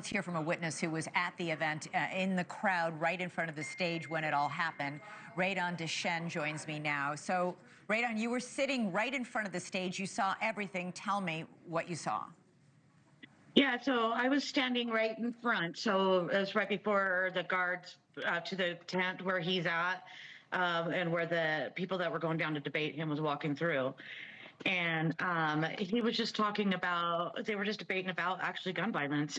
Let's hear from a witness who was at the event, in the crowd right in front of the stage when it all happened. Raydon Dechene joins me now. So, Raydon, you were sitting right in front of the stage. You saw everything. Tell me what you saw. Yeah, so I was standing right in front. So it was right before the guards to the tent where he's at, and where the people that were going down to debate him was walking through. And he was just talking about, they were just debating about actually gun violence.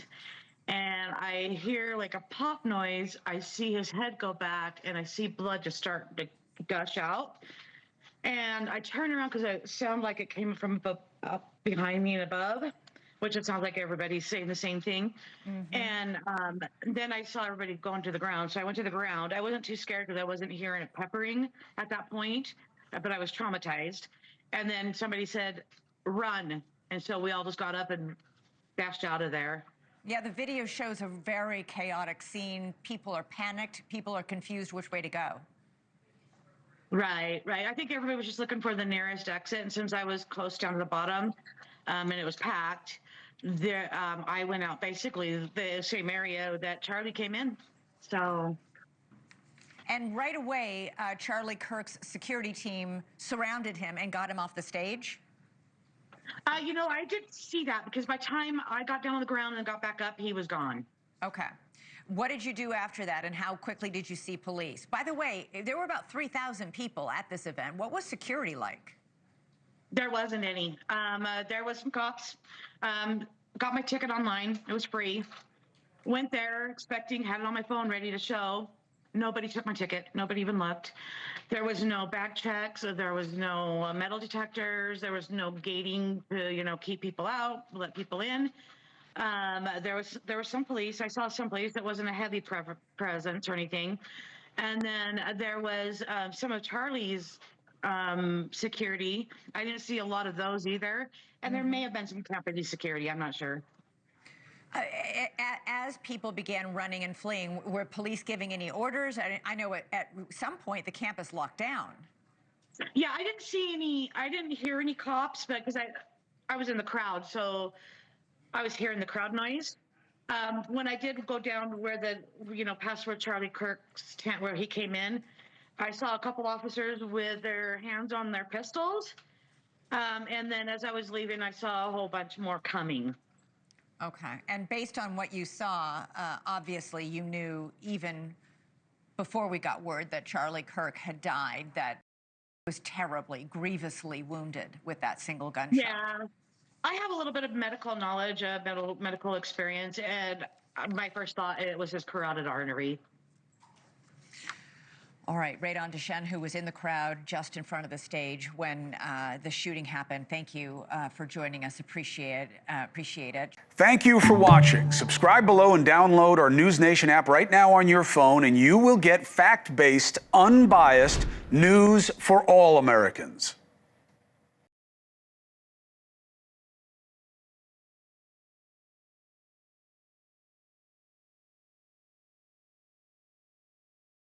And I hear like a pop noise. I see his head go back and I see blood just start to gush out. And I turn around because it sounded like it came from up behind me and above, which it sounds like everybody's saying the same thing. Mm-hmm. And then I saw everybody going to the ground. So I went to the ground. I wasn't too scared because I wasn't hearing it peppering at that point, but I was traumatized. And then somebody said, run. And so we all just got up and dashed out of there. Yeah, the video shows a very chaotic scene. People are panicked. People are confused which way to go. Right. I think everybody was just looking for the nearest exit. And since I was close down to the bottom, and it was packed, there, I went out basically the same area that Charlie came in. So. And right away, Charlie Kirk's security team surrounded him and got him off the stage? You know, I didn't see that because by the time I got down on the ground and got back up, he was gone. Okay. What did you do after that, and how quickly did you see police? By the way, there were about 3,000 people at this event. What was security like? There wasn't any. There was some cops. Got my ticket online. It was free. Went there expecting, had it on my phone ready to show. Nobody took my ticket. Nobody even looked. There was no bag checks. There was no metal detectors. There was no gating to, you know, keep people out, let people in. There was some police. I saw some police. That wasn't a heavy presence or anything. And then there was some of Charlie's security. I didn't see a lot of those either. And there may have been some company security. I'm not sure. As people began running and fleeing, were police giving any orders? I know at some point the campus locked down. Yeah, I didn't see any. I didn't hear any cops, but because I was in the crowd, so I was hearing the crowd noise. When I did go down where past where Charlie Kirk's tent, where he came in, I saw a couple officers with their hands on their pistols. And then as I was leaving, I saw a whole bunch more coming. Okay. And based on what you saw, obviously you knew even before we got word that Charlie Kirk had died that he was terribly, grievously wounded with that single gunshot. Yeah. I have a little bit of medical knowledge, medical experience, and my first thought, it was his carotid artery. All right, Raydon Dechene, who was in the crowd just in front of the stage when the shooting happened. Thank you for joining us. Appreciate it. Thank you for watching. Subscribe below and download our NewsNation app right now on your phone, and you will get fact-based, unbiased news for all Americans.